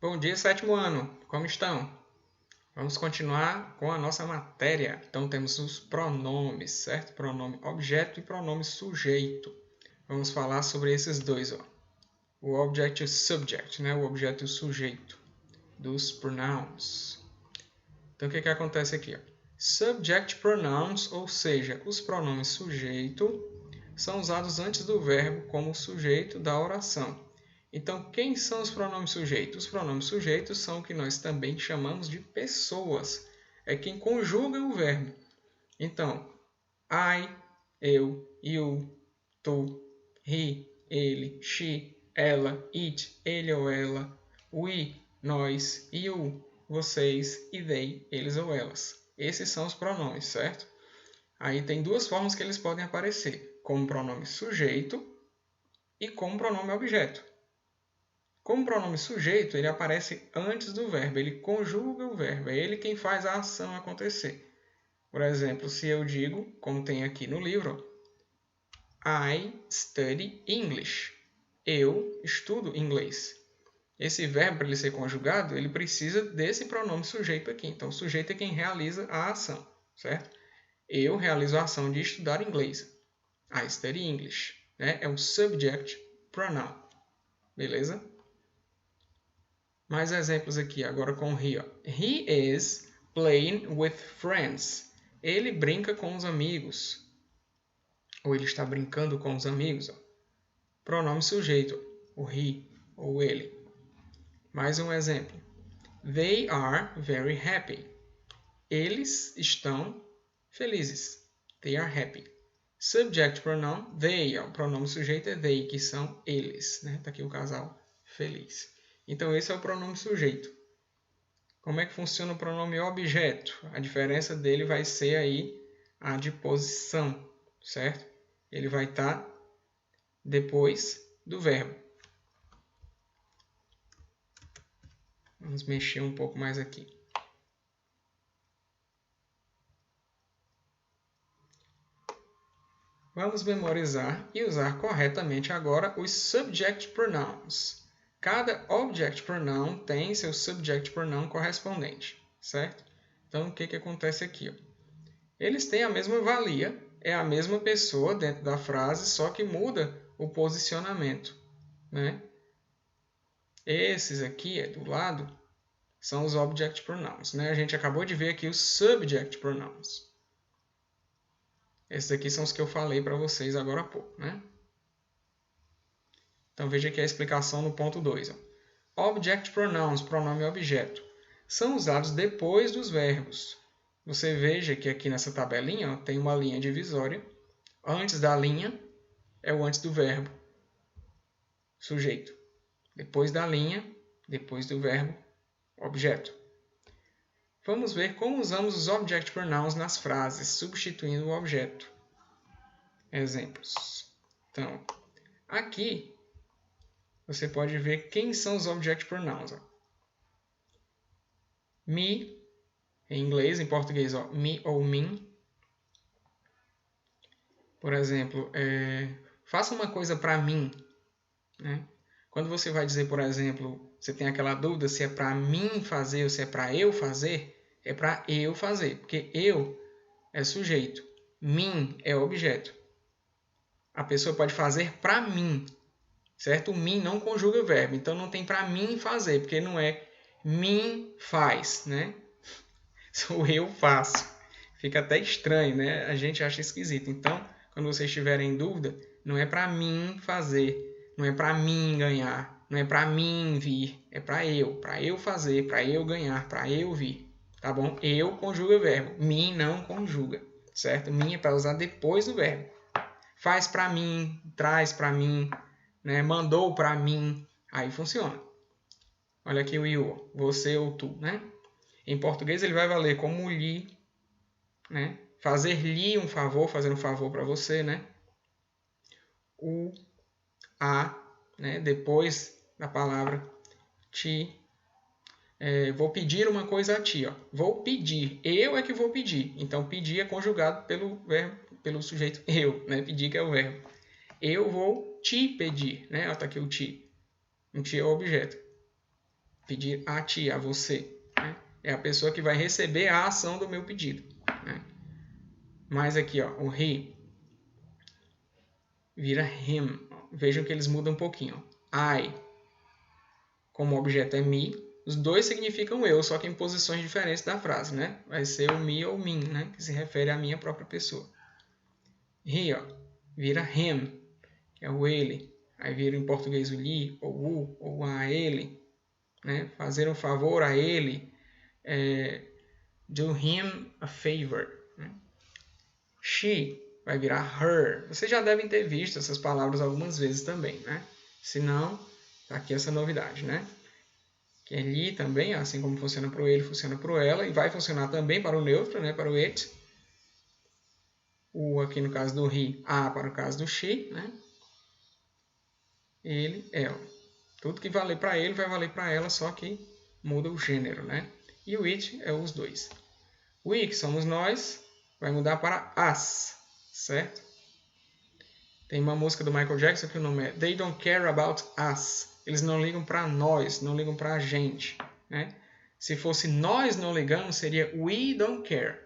Bom dia, sétimo ano. Como estão? Vamos continuar com a nossa matéria. Então temos os pronomes, certo? Pronome objeto e pronome sujeito. Vamos falar sobre esses dois, ó. O object e o subject, né? O objeto e o sujeito dos pronouns. Então o que acontece aqui, ó? Subject pronouns, ou seja, os pronomes sujeito, são usados antes do verbo como sujeito da oração. Então, quem são os pronomes sujeitos? Os pronomes sujeitos são o que nós também chamamos de pessoas. É quem conjuga o verbo. Então, I, eu, you, tu, he, ele, she, ela, it, ele ou ela, we, nós, you, vocês e they, eles ou elas. Esses são os pronomes, certo? Aí tem duas formas que eles podem aparecer, como pronome sujeito e como pronome objeto. Como pronome sujeito, ele aparece antes do verbo, ele conjuga o verbo, é ele quem faz a ação acontecer. Por exemplo, se eu digo, como tem aqui no livro, I study English. Eu estudo inglês. Esse verbo, para ele ser conjugado, ele precisa desse pronome sujeito aqui. Então, o sujeito é quem realiza a ação, certo? Eu realizo a ação de estudar inglês. I study English. Né? É um subject pronoun. Beleza? Mais exemplos aqui, agora com he. Ó. He is playing with friends. Ele brinca com os amigos. Ou ele está brincando com os amigos. Ó. Pronome sujeito, o he ou ele. Mais um exemplo. They are very happy. Eles estão felizes. They are happy. Subject pronoun, they. O pronome sujeito é they, que são eles. Né? Tá aqui o casal feliz. Então, esse é o pronome sujeito. Como é que funciona o pronome objeto? A diferença dele vai ser aí a de posição, certo? Ele vai estar depois do verbo. Vamos mexer um pouco mais aqui. Vamos memorizar e usar corretamente agora os subject pronouns. Cada object pronoun tem seu subject pronoun correspondente, certo? Então, o que acontece aqui? Eles têm a mesma valia, é a mesma pessoa dentro da frase, só que muda o posicionamento, né? Esses aqui, do lado, são os object pronouns, né? A gente acabou de ver aqui os subject pronouns. Esses aqui são os que eu falei para vocês agora há pouco, né? Então, veja aqui a explicação no ponto 2. Object pronouns, pronome objeto, são usados depois dos verbos. Você veja que aqui nessa tabelinha tem uma linha divisória. Antes da linha é o antes do verbo, sujeito. Depois da linha, depois do verbo, objeto. Vamos ver como usamos os object pronouns nas frases, substituindo o objeto. Exemplos. Então, aqui você pode ver quem são os object pronouns. Ó. Me, em inglês, em português, ó, me ou mim. Por exemplo, faça uma coisa para mim. Né? Quando você vai dizer, por exemplo, você tem aquela dúvida se é para mim fazer ou se é para eu fazer, é para eu fazer, porque eu é sujeito, mim é objeto. A pessoa pode fazer para mim, certo? O mim não conjuga o verbo, então não tem para mim fazer, porque não é mim faz, né? Sou eu faço. Fica até estranho, né? A gente acha esquisito. Então, quando vocês estiverem em dúvida, não é para mim fazer, não é para mim ganhar, não é para mim vir, é para eu fazer, para eu ganhar, para eu vir, tá bom? Eu conjuga verbo, mim não conjuga, certo? Mim é para usar depois do verbo. Faz para mim, traz para mim, né? Mandou para mim, aí funciona. Olha aqui o you, você ou tu, né? Em português ele vai valer como lhe, né? Fazer-lhe um favor, fazer um favor para você, né? O, a, né? Depois da palavra te. Vou pedir uma coisa a ti, ó. Vou pedir. Eu é que vou pedir. Então, pedir é conjugado pelo verbo, pelo sujeito eu, né? Pedir que é o verbo. Eu vou te pedir, né? Está aqui o te. O te é o objeto. pedir a ti, a você. Né? É a pessoa que vai receber a ação do meu pedido. Né? Mas aqui, ó, o he vira him. Vejam que eles mudam um pouquinho. I, como objeto é me, os dois significam eu, só que em posições diferentes da frase, né? Vai ser o me ou mim, né? Que se refere à minha própria pessoa. He, ó, vira him, que é o ele. Aí vira em português o lhe, ou o, ou a ele. Né? Fazer um favor a ele. Do him a favor. Né? She vai virar her. Vocês já devem ter visto essas palavras algumas vezes também, né? Se não, tá aqui essa novidade, né? Que é lhe também, assim como funciona para o ele, funciona para o ela, e vai funcionar também para o neutro, né? Para o it. O aqui no caso do he, a para o caso do she, né? Ele, ela. Tudo que valer para ele vai valer para ela, só que muda o gênero, né? E o it é os dois. We, que somos nós, vai mudar para us, certo? Tem uma música do Michael Jackson que o nome é They Don't Care About Us. Eles não ligam para nós, não ligam para a gente, né? Se fosse nós não ligamos, seria we don't care.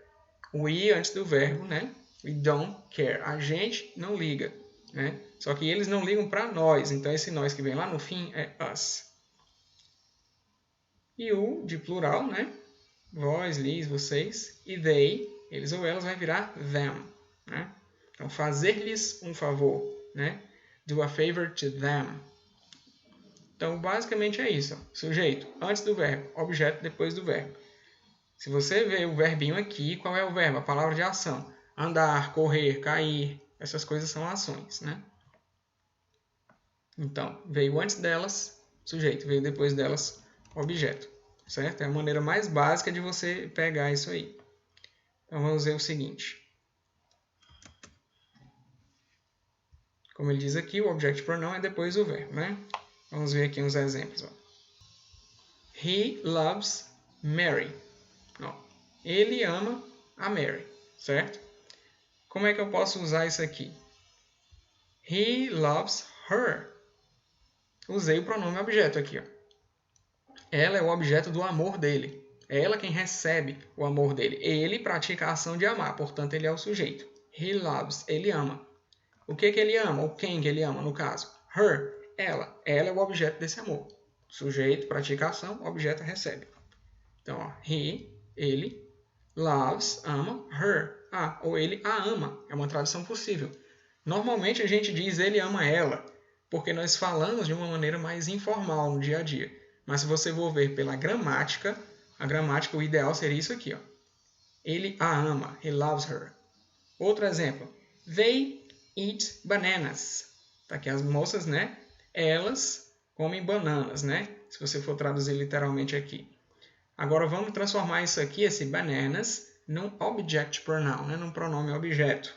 We antes do verbo, né? We don't care. A gente não liga, né? Só que eles não ligam para nós. Então, esse nós que vem lá no fim é us. E o de plural, né? Vós, lhes, vocês. E they, eles ou elas, vai virar them, né? Então, fazer-lhes um favor, né? Do a favor to them. Então, basicamente é isso. Ó. Sujeito, antes do verbo. Objeto, depois do verbo. Se você vê o verbinho aqui, qual é o verbo? A palavra de ação. Andar, correr, cair. Essas coisas são ações, né? Então, veio antes delas, sujeito. Veio depois delas, objeto. Certo? É a maneira mais básica de você pegar isso aí. Então, vamos ver o seguinte. Como ele diz aqui, o object pronoun é depois do verbo, né? Vamos ver aqui uns exemplos. Ó. He loves Mary. Ó, ele ama a Mary, certo? Como é que eu posso usar isso aqui? He loves her. Usei o pronome objeto aqui. Ó. Ela é o objeto do amor dele. É ela quem recebe o amor dele. Ele pratica a ação de amar, portanto, ele é o sujeito. He loves, ele ama. O que ele ama? Ou quem que ele ama, no caso? Her, ela. Ela é o objeto desse amor. Sujeito pratica a ação, objeto recebe. Então, ó, he, ele, loves, ama, her, ou ele a ama. É uma tradução possível. Normalmente a gente diz ele ama ela, porque nós falamos de uma maneira mais informal no dia a dia. Mas se você for ver pela gramática, a gramática, o ideal seria isso aqui. Ó. Ele a ama, he loves her. Outro exemplo, they eat bananas. Tá aqui as moças, né? Elas comem bananas, né? Se você for traduzir literalmente aqui. Agora vamos transformar isso aqui, esse bananas, num object pronoun, né? Num pronome objeto.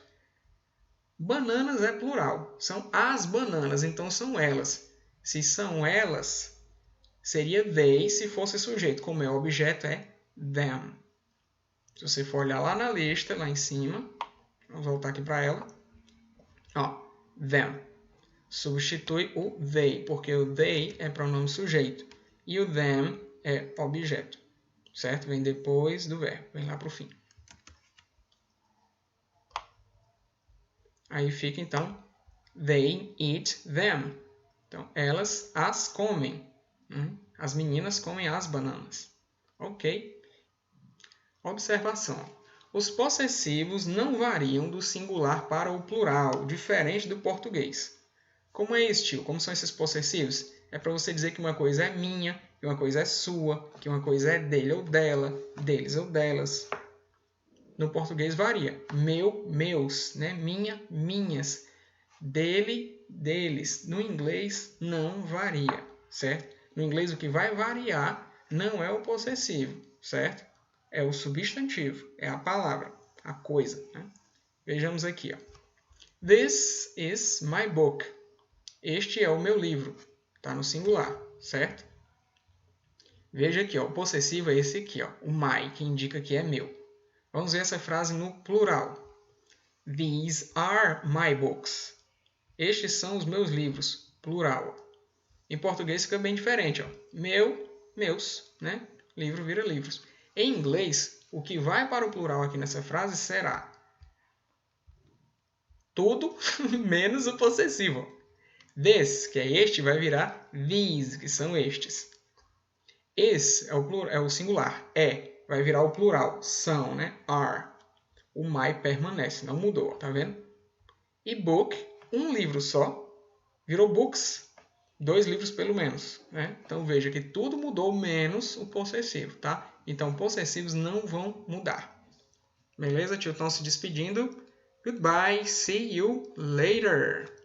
Bananas é plural, são as bananas, então são elas. Se são elas, seria they se fosse sujeito, como é o objeto, é them. Se você for olhar lá na lista, lá em cima, vamos voltar aqui para ela, ó, them. Substitui o they, porque o they é pronome sujeito e o them é objeto, certo? Vem depois do verbo, vem lá para o fim. Aí fica, então, they eat them. Então, elas as comem. As meninas comem as bananas. Ok? Observação. Os possessivos não variam do singular para o plural, diferente do português. Como é isso, tio? Como são esses possessivos? É para você dizer que uma coisa é minha, que uma coisa é sua, que uma coisa é dele ou dela, deles ou delas. No português varia. Meu, meus, né? Minha, minhas. Dele, deles. No inglês não varia, certo? No inglês o que vai variar não é o possessivo, certo? É o substantivo, é a palavra, a coisa. Né? Vejamos aqui. Ó. This is my book. Este é o meu livro. Está no singular, certo? Veja aqui, ó, o possessivo é esse aqui, ó, o my, que indica que é meu. Vamos ver essa frase no plural. These are my books. Estes são os meus livros, plural. Em português fica bem diferente. Ó. Meu, meus, né? Livro vira livros. Em inglês, o que vai para o plural aqui nessa frase será tudo menos o possessivo. This, que é este, vai virar these, que são estes. Esse é o singular. Vai virar o plural. São, né? Are. O my permanece, não mudou, tá vendo? E book, um livro só, virou books, 2 livros pelo menos, né? Então veja que tudo mudou menos o possessivo, tá? Então possessivos não vão mudar. Beleza? Tio Tom se despedindo. Goodbye, see you later!